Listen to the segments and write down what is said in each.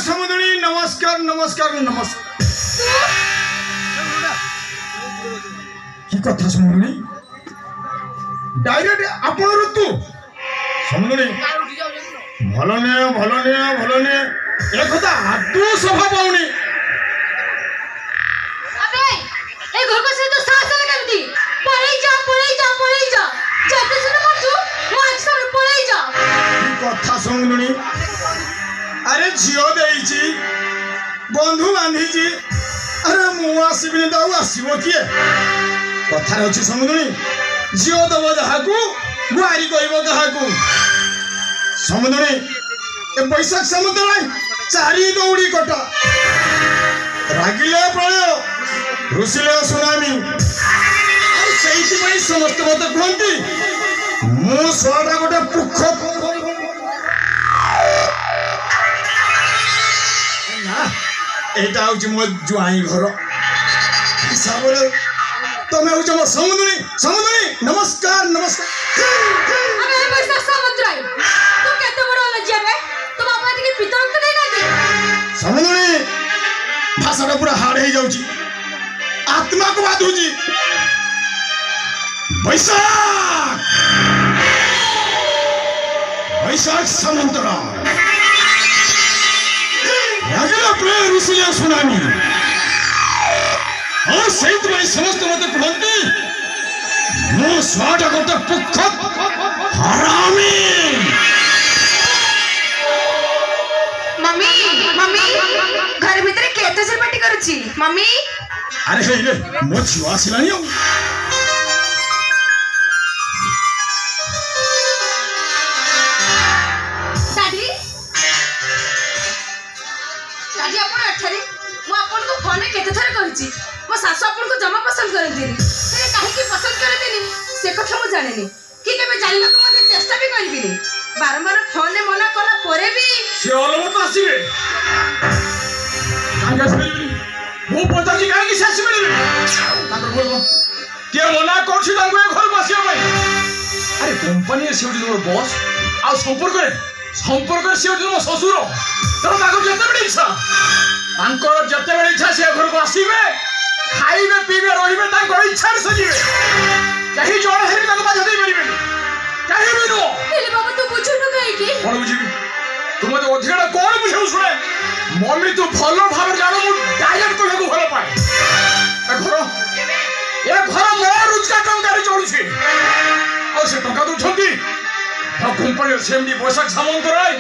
समुद्री नमस्कार नमस्कार नमस्कार की कथा समुद्री डायरेक्ट आपण ऋतु समुद्री भलने एक कथा आदू सभा पाउनी अबे ए घर को से तो सास लगा केमती पळेई जा जब सुन मत मो आज सब पळेई जा की कथा समुद्री अरे झियो देइची बंधु बांधीची अरे मु आसीबिनी दाऊ आसीबो किए कथा अछि समुद्री झियो दबो जहाकू गुआरी कहबो कहाकू समुद्री ए बैशाख समुद्र चारी दौड़ी कट रागिले प्रलय रुसिले सुनामी से समस्त मत कहती मु सोटा गोटे पुख एटा हूँ मो जुआई घर हिसाब तमें हूँ मो समुद्री नमस्कार नमस्कार अबे बैशाख समुद्र तू केते बड़ लज्जा बे तुम आपन के पितर तो देना दे समुद्री भाषा पूरा हार्ड हो जाउची आत्मा को बाधुची बैशाख समुद्र रागिला प्रलय रुसिले सुनामी और सहित भाई समस्त मत कहती मो स्वाटा गोटे पुख हरामी मम्मी घर भीतर केते सिरपटी करूची मम्मी अरे हे मो छुआ आसिलानी हो मो सासु आपन को जमा पसंद करंतिनी से काहे की पसंद करंतिनी से कथा मु जानेनी कि केबे जानिला को मते चेष्टा भी करबिनी बारंबार फोन रे मना कला परे भी से अलमत आसीबे कांगा सरिबी मु पताजी काहे की सासु मिलबे ताकर बोलबो के मना करछि तांको ए घर बसिया भाई अरे कंपनी सेउडी मोर बॉस आ संपर्क सेउडी मो ससुर तो ताको जते बडी इच्छा तांकर जते बडी इच्छा से घर को आसीबे खाइबे पीबे रहिबे तांकर इच्छा से जीवे कहीं जोड़ हेरी ताको बाधा दे परिबे कहीं भी नो हेले बाबा तू बुझु न काहे की कोन बुझिबी तुम मते अधिकटा कोन बुझौ सुने मम्मी तू भलो भाबे जानो मु डायरेक्ट को भलो पाए ए घर मोर रोजगार टंका रे चोडुछि और से टंका दुछंती आ कंपनी सेमडी बैशाख सामंतराय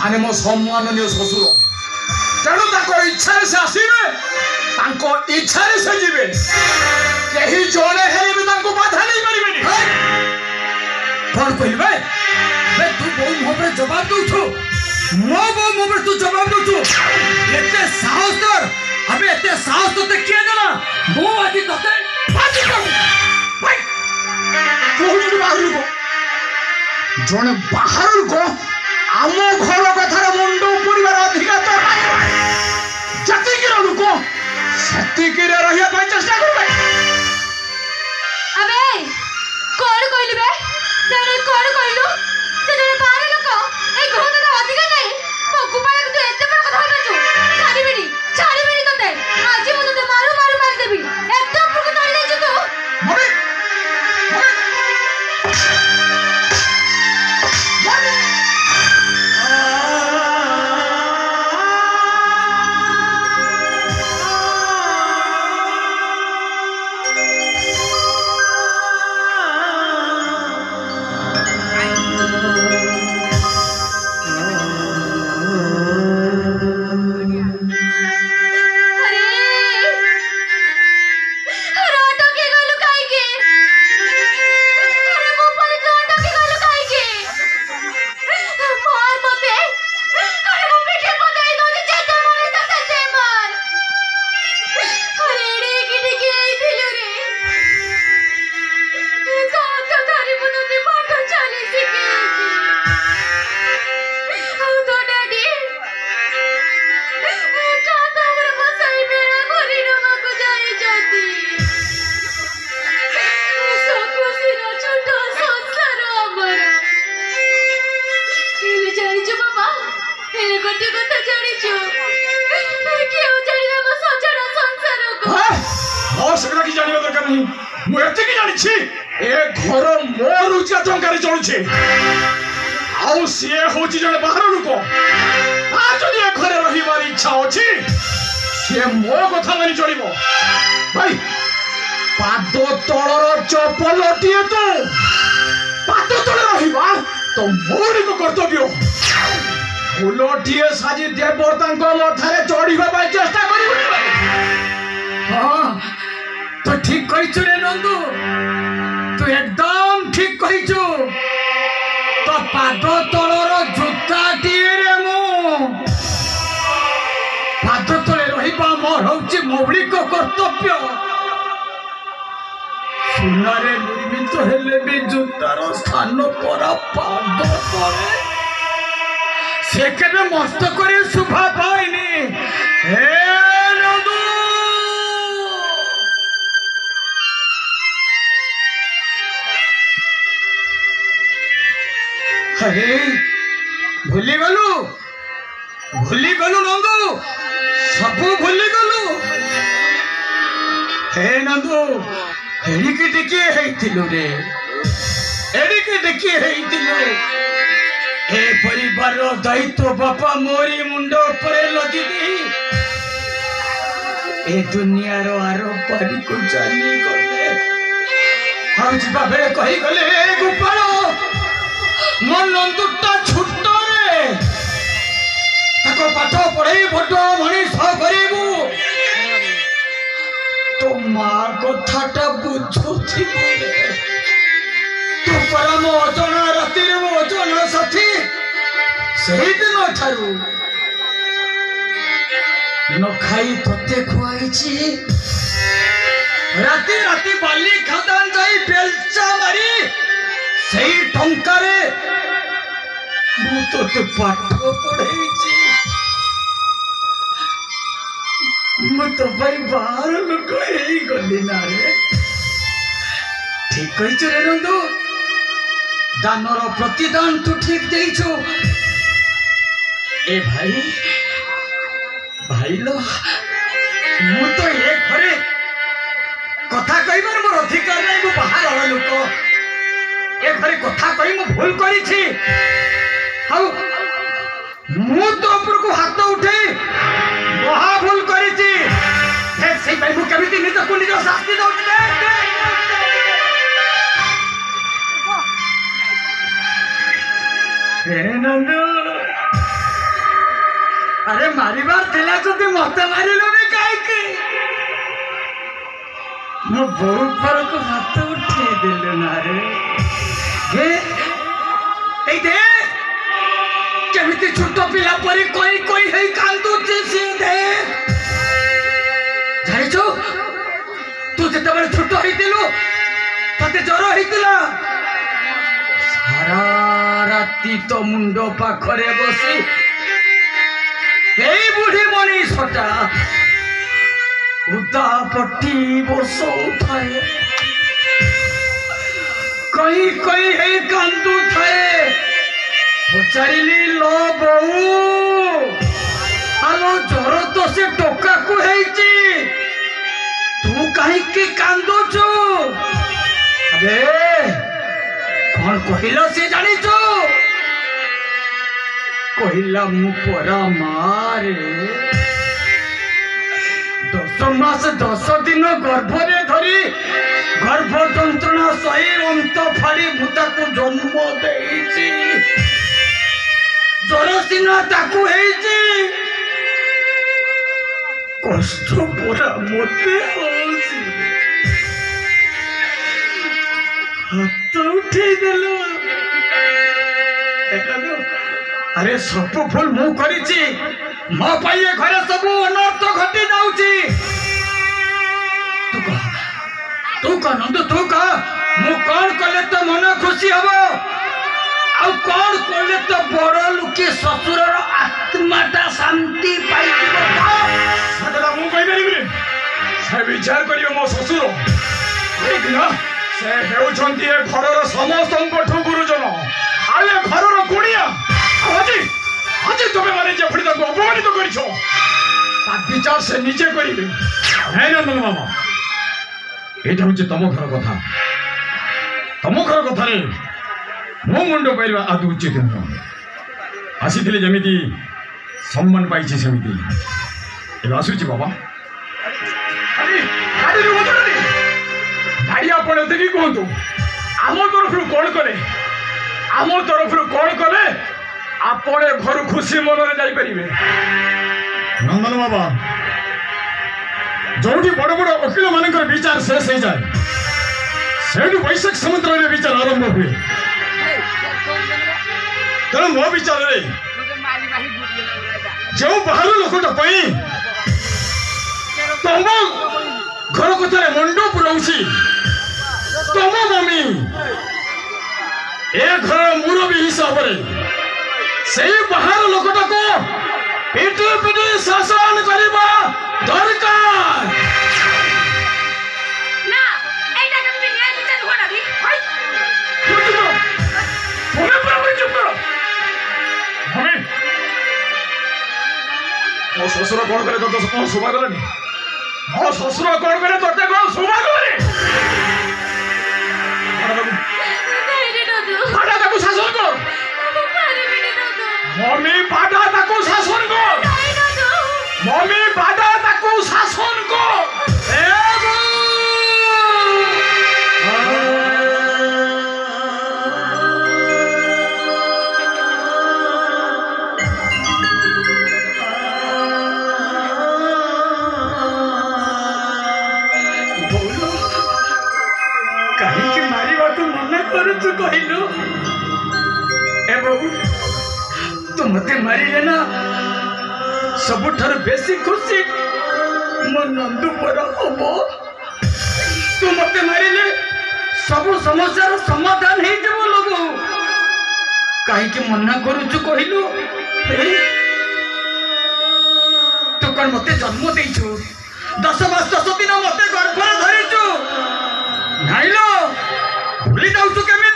माने मो सम्माननीय ससुर तेणु ताको इच्छा से आसीबे तांको इच्छा से जीवे कहीं जोड़े हेले भी तांको बाधा नहीं परिबेनी कौन कहबे बे तू बो मो पे जवाब दउछु मो बो मो पे तू जवाब दउछु एते साहस कर अबे एते साहस तो के देला मो आदि तते फाटी कर भाई कोहुनी बाहर को जोने बाहर को आमो घर कथार मुंडो परिवार अधिकार तो जति की लोक सती की रहिया ପାଇଁ चेष्टा करबे अबे कोन कहली बे तेरे कोन कहलु से जने बारे लोक ए घर ना अधिकार नहीं भगवान तू एते बड़ कथा कहलु छाड़ीबिनी तते आज मु तते मारू देबी एते ऊपर को चढ़ी जाई तू मम्मी बाकी जानवा दरकार नहीं मु एतिकी जानिछि ए घर मो रोजगार टंकारे चलुछि आउ से होछि जने बाहर लोक आ जदि ए घरे रहिबार इच्छा अछि से मो कथा मानि चलिबो भाई पाद तलर चपलटिए तो पाद तले रहिबा तो मोर को कर्तव्य फुलटिए साजी देवतांको मथारे चढ़िबा पाई चेष्टा करिबो हाँ तो ठीक कहिछु रे नंदू तू एकदम ठीक कहिछु तो पाद तलर जूताटिए रे मो पाद तले रहिबा मोर होछि मौलिक कर्तव्य सुनारे निर्मित हेले भी जूतार स्थान पर पाद तले से केबे मस्तक रे शुभा पाइनी हे नंदू अरे भूली गलु नंदू सब भूली गलु हे नंदू एडिके देखिए हेइतिलु रे एडिके देखिए हेइतिलु ए परिवार दायित्व बापा मोरी मुंड ऊपर लदी दी ए दुनिया रो आरो पारी को जानी गले हम जीवा बेले कहि गले ए गोपाल मोर नंदुटा छुट्ट रे ताको पाठ पढ़ाई बड़ मनीष करिबू तो मां कथाटा बुझुथिबू रे तू परम अजना राति रे अजना साथी सही दिन ठारू न खाई तोते खुआईची राति राति बाली खादान जाई बेलचा मारी सही टंकारे मु तोते पाठ पढ़ाईची मु तो भाई बाहर लोक हेई गली ना रे ठीक कहिछु रे नंदू दानर प्रतिदान तू ठीक देइछु ए भाई भाई लो मु तो ए घरे कथा कहिबार मोर अधिकार नै मु बाहर वाला लोक ए घरे कथा कहि मु भूल करिछि हाउ मु तो ऊपर को हाथ उठे महा भूल करिछि हे से भाई मु केमिति निज को निज शास्ति दउछि हे नंदू अरे मारिबार थिला जदि मते मारिलो ने काहे के मो बहु पर को हाथ उठे देले ना रे हे ए दे केमिति छोट पिला परी कोई कोई हे कांदू से दे जानिचो तू जते बड़े छोट होइतिलु तते जरो होइतिला सारा राती तो मुंड पाखरे बसी এই বুড়ি মনীষটা উদা পটি বসো উঠায় কই কই এই কান্দু থায়ে পচারিলি লো বউ আলো জ্বর তো সে টোকাকু হেইছি তু কাহিকি কান্দুছু আবে কোন কহিল সে জানিছু कहिला मु परा मारे 10 मास 10 दिन गर्भरे धरी गर्भ जंत्रणा सही अंत फाड़ी मुता को जन्म देइछि जरसिना ताकू हेइछि कष्ट परा मोते होछि हाथ उठे देलो अरे सब फूल मु करिछि मो पाइए घरे सब अनर्थ घटी जाउछि तू का नंद तू का मु कोन कले तो मन खुशी हबो आ कोन कले तो बड़ लुके ससुरर आत्माटा शांति पाइ दिबो सदला मु कहि परिबि से विचार करियो मो ससुर ए दिन से हेउछंती ए घरर समस्तंकठु गुरुजन आ ए घरर गुणिया আজি আজি তুমি মানে যে ফড়ি তাকে অপমানিত করিছো তার বিচার সে নিজে করিবে হ্যাঁ নন্দন মামা एटा हूँ तुम घर कथा तुम घर कथार मो मुंड पाइबा आदि उचित नुह आसी जमी सम्मान पाई सेमती आसूची बाबा गाड़ी आप कहतु आम तरफ कौन कले आम तरफ कौन कले आपने घर खुशी मन में जापर नंदन बाबा जो बड़ बड़ वकिल मान विचार शेष हो जाए से वैशाख समुद्र में विचार आरंभ हुए तेणु मो विचार जो बाहर लोकटा तुम घर कथार मुंड पुराऊँगी तुम मम्मी ए घर मुरबी हिसाब से बाहर लोकटा को पिटी पिटी शासन करवा दरकार ना एटा कम न्याय विचार होना भी तुम्हें पूरा चुप करो मम्मी मो ससुर कौन करे तो कौन शोभा गलानी मो ससुर कौन करे तो कौन शोभा गलानी बाधा ताको शासन कर मम्मी बाधा ताको शासन कर मम्मी बाधा ताको शासन कर कहलु ए बाबू तू मते मारिले ना सबुठार बेसी खुशी मो नंदू पर हबो तू मते मारिले सब समस्या समाधान हे देबो लोगो काहे के मना करूछु कहलु तू कोन मते जन्म देइछु 10 मास 10 दिन मते गर्भ धरिछु नाइलो भूली जाऊँ केमी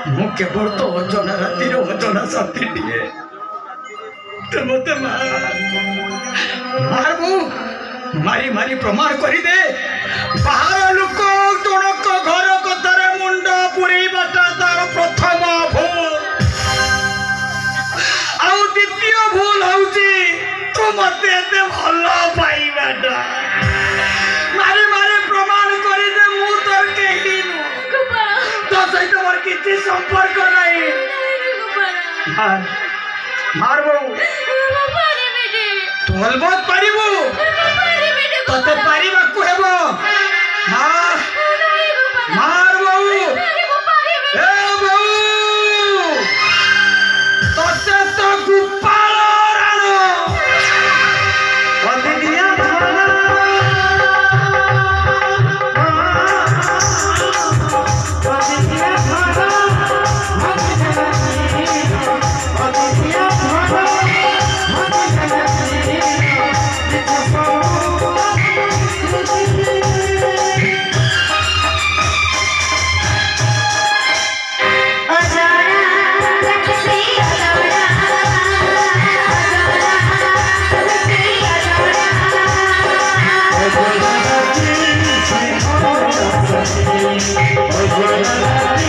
मु केवल तो अजना राति अजना साथी दिए तो मत मार मारी मारी प्रमाण करी दे बाहर लोक जनक घर कथार मुंड पुरी बाटा तार प्रथम भूल आउ द्वितीय भूल हूँ तू मत भल पाइबाटा मारी मारी प्रमाण करी दे मु तोर केही तो सहित मोर किसी संपर्क नहीं मार बहु तोल बहुत पारिबु तते पारिबा को हेबो मार बहु ए बहु तते तो गोपाल राणो कदिया Oh,